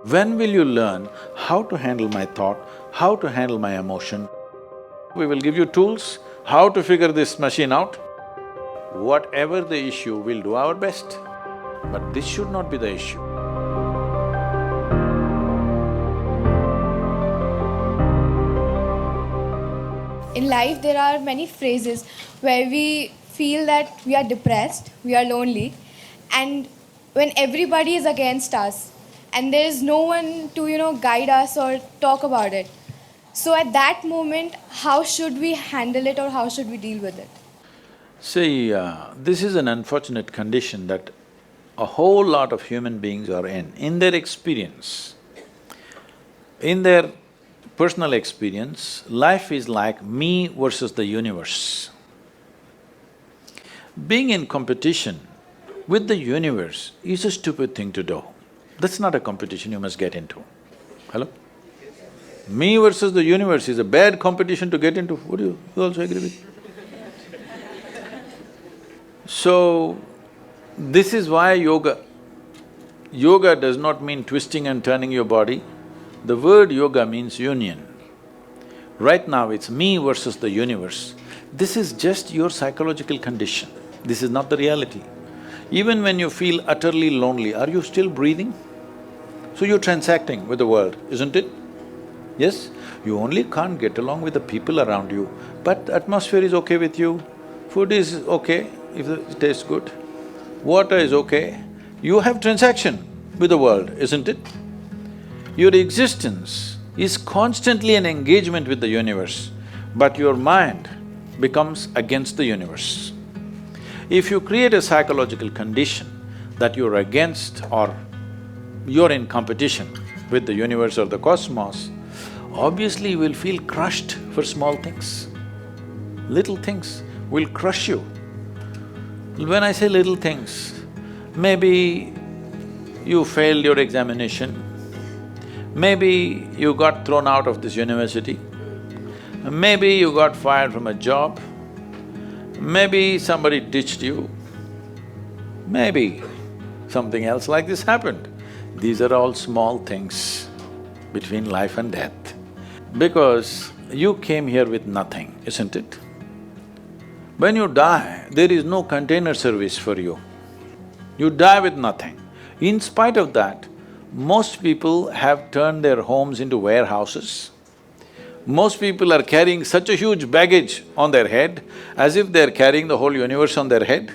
When will you learn how to handle my thought, how to handle my emotion? We will give you tools, how to figure this machine out. Whatever the issue, we'll do our best. But this should not be the issue. In life, there are many phrases where we feel that we are depressed, we are lonely, and when everybody is against us and there is no one to, guide us or talk about it. So at that moment, how should we handle it or how should we deal with it? See, this is an unfortunate condition that a whole lot of human beings are in their experience. In their personal experience, life is like me versus the universe. Being in competition with the universe is a stupid thing to do. That's not a competition you must get into. Hello? Me versus the universe is a bad competition to get into. Would you also agree with me? So, this is why yoga does not mean twisting and turning your body. The word yoga means union. Right now it's me versus the universe. This is just your psychological condition. This is not the reality. Even when you feel utterly lonely, are you still breathing? So you're transacting with the world, isn't it? Yes? You only can't get along with the people around you, but atmosphere is okay with you, food is okay if it tastes good, water is okay. You have transaction with the world, isn't it? Your existence is constantly an engagement with the universe, but your mind becomes against the universe. If you create a psychological condition that you're against or you're in competition with the universe or the cosmos, obviously you will feel crushed for small things. Little things will crush you. When I say little things, maybe you failed your examination, maybe you got thrown out of this university, maybe you got fired from a job, maybe somebody ditched you, maybe something else like this happened. These are all small things between life and death. Because you came here with nothing, isn't it? When you die, there is no container service for you. You die with nothing. In spite of that, most people have turned their homes into warehouses. Most people are carrying such a huge baggage on their head, as if they're carrying the whole universe on their head.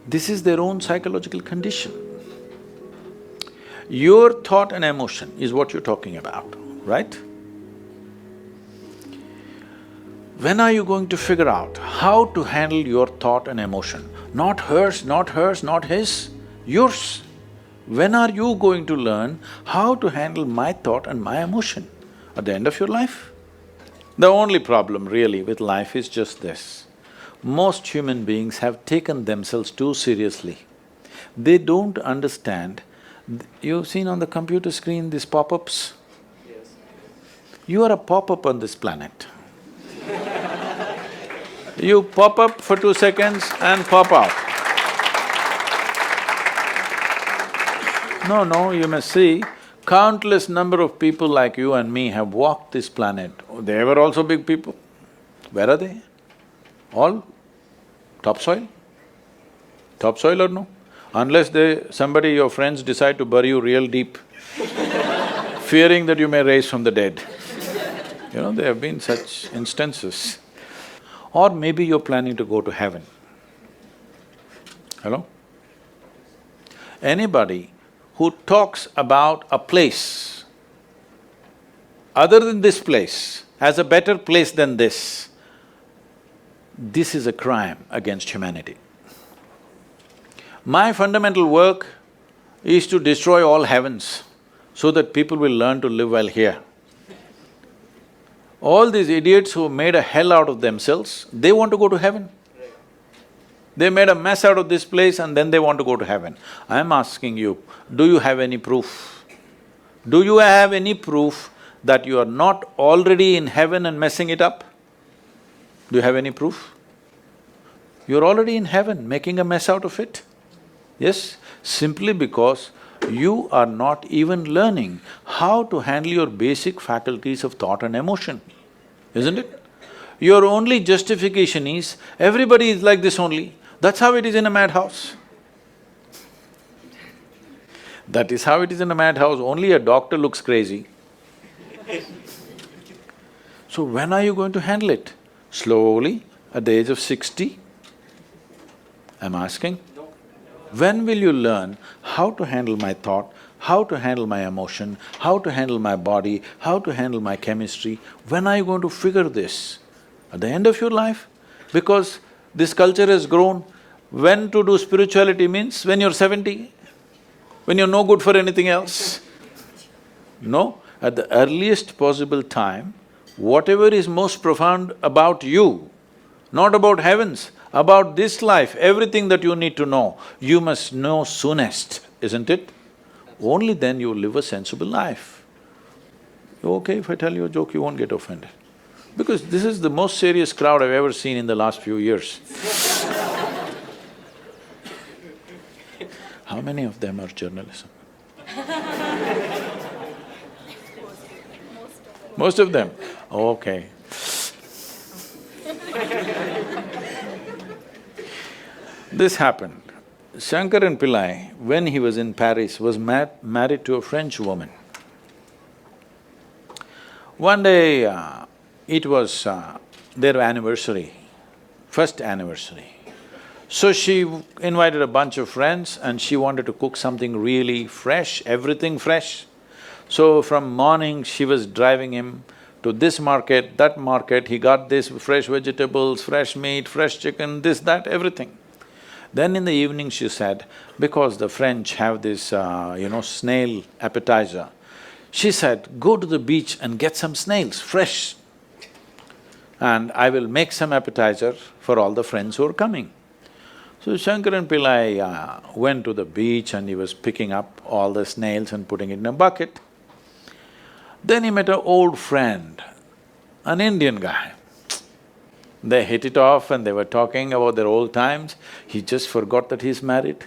This is their own psychological condition. Your thought and emotion is what you're talking about, right? When are you going to figure out how to handle your thought and emotion? Not hers, not hers, not his, yours. When are you going to learn how to handle my thought and my emotion? At the end of your life? The only problem really with life is just this. Most human beings have taken themselves too seriously. They don't understand. You've seen on the computer screen these pop-ups? Yes. You are a pop-up on this planet. You pop up for 2 seconds and pop out. No, you must see, countless number of people like you and me have walked this planet. They were also big people. Where are they? All topsoil? Topsoil or no? Unless somebody, your friends decide to bury you real deep, fearing that you may rise from the dead. There have been such instances. Or maybe you're planning to go to heaven. Hello? Anybody who talks about a place other than this place as a better place than this is a crime against humanity. My fundamental work is to destroy all heavens so that people will learn to live well here. All these idiots who made a hell out of themselves, they want to go to heaven. They made a mess out of this place and then they want to go to heaven. I'm asking you, do you have any proof? Do you have any proof that you are not already in heaven and messing it up? Do you have any proof? You're already in heaven, making a mess out of it. Yes, simply because you are not even learning how to handle your basic faculties of thought and emotion, isn't it? Your only justification is, everybody is like this only. That's how it is in a madhouse. That is how it is in a madhouse, only a doctor looks crazy. So when are you going to handle it? Slowly, at the age of 60? I'm asking. When will you learn how to handle my thought, how to handle my emotion, how to handle my body, how to handle my chemistry? When are you going to figure this? At the end of your life? Because this culture has grown, when to do spirituality means when you're 70, when you're no good for anything else. No, at the earliest possible time, whatever is most profound about you, not about heavens, about this life, everything that you need to know, you must know soonest, isn't it? Only then you will live a sensible life. Okay, if I tell you a joke, you won't get offended. Because this is the most serious crowd I've ever seen in the last few years. How many of them are journalism? Most of them? Okay. This happened. Shankaran Pillai, when he was in Paris, was married to a French woman. One day, it was their anniversary, first anniversary. So she invited a bunch of friends and she wanted to cook something really fresh, everything fresh. So from morning, she was driving him to this market, that market, he got this fresh vegetables, fresh meat, fresh chicken, this, that, everything. Then in the evening she said, because the French have this, snail appetizer, she said, go to the beach and get some snails, fresh, and I will make some appetizer for all the friends who are coming. So Shankaran Pillai went to the beach and he was picking up all the snails and putting it in a bucket. Then he met an old friend, an Indian guy. They hit it off and they were talking about their old times. He just forgot that he's married.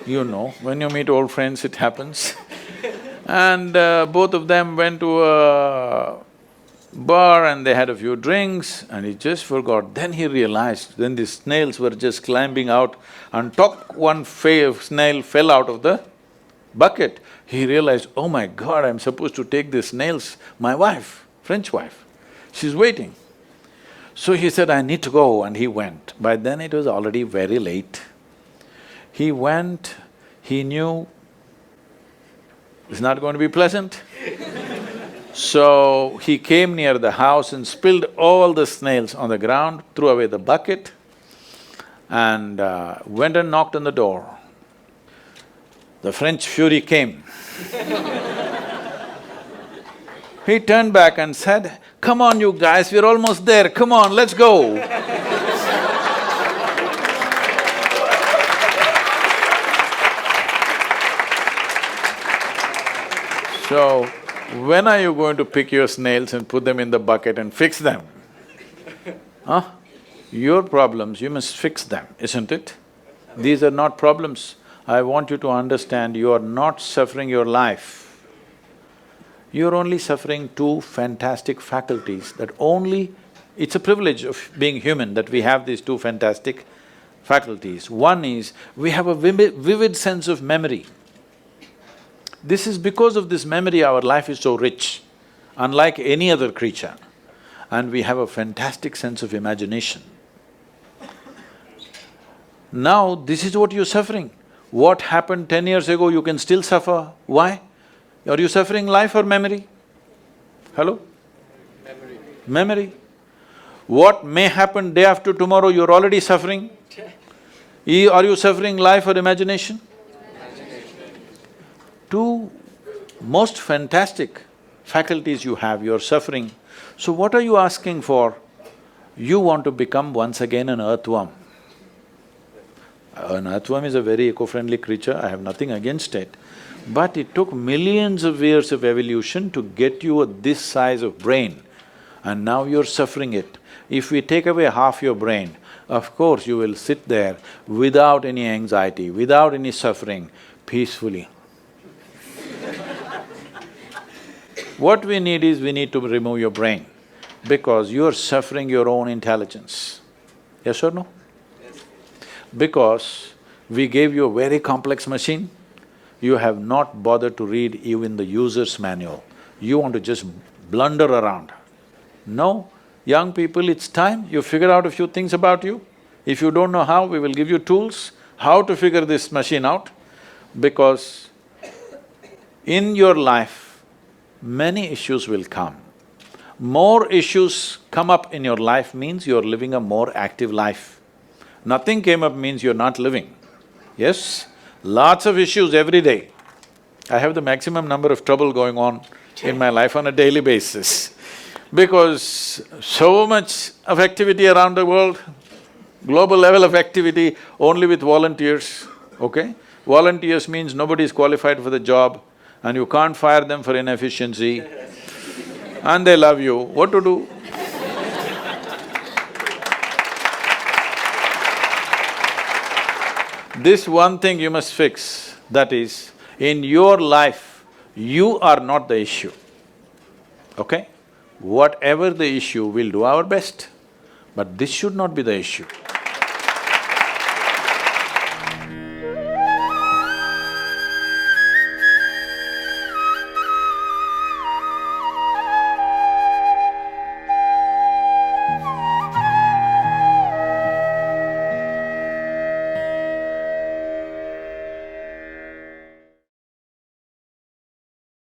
You know, when you meet old friends, it happens. And both of them went to a bar and they had a few drinks and he just forgot. Then he realized, then the snails were just climbing out and one snail fell out of the bucket. He realized, oh my God, I'm supposed to take these snails, my wife, French wife, she's waiting. So he said, I need to go, and he went. By then it was already very late. He went, he knew it's not going to be pleasant. So he came near the house and spilled all the snails on the ground, threw away the bucket and went and knocked on the door. The French fury came. He turned back and said, come on you guys, we're almost there, come on, let's go. So, when are you going to pick your snails and put them in the bucket and fix them? Huh? Your problems, you must fix them, isn't it? These are not problems. I want you to understand, you are not suffering your life. You're only suffering two fantastic faculties that only… It's a privilege of being human that we have these two fantastic faculties. One is, we have a vivid sense of memory. This is because of this memory our life is so rich, unlike any other creature. And we have a fantastic sense of imagination. Now, this is what you're suffering. What happened 10 years ago, you can still suffer. Why? Are you suffering life or memory? Hello? Memory. Memory. What may happen day after tomorrow, you're already suffering. Are you suffering life or imagination? Two most fantastic faculties you have, you're suffering. So what are you asking for? You want to become once again an earthworm. An earthworm is a very eco-friendly creature, I have nothing against it. But it took millions of years of evolution to get you this size of brain, and now you're suffering it. If we take away half your brain, of course you will sit there without any anxiety, without any suffering, peacefully. What we need is, we need to remove your brain, because you're suffering your own intelligence. Yes or no? Because we gave you a very complex machine, you have not bothered to read even the user's manual. You want to just blunder around. No, young people, it's time you figure out a few things about you. If you don't know how, we will give you tools how to figure this machine out, because in your life, many issues will come. More issues come up in your life means you're living a more active life. Nothing came up means you're not living. Yes? Lots of issues every day. I have the maximum number of trouble going on in my life on a daily basis, because so much of activity around the world, global level of activity only with volunteers, okay? Volunteers means nobody is qualified for the job and you can't fire them for inefficiency and they love you, what to do? This one thing you must fix, that is, in your life, you are not the issue, okay? Whatever the issue, we'll do our best, but this should not be the issue.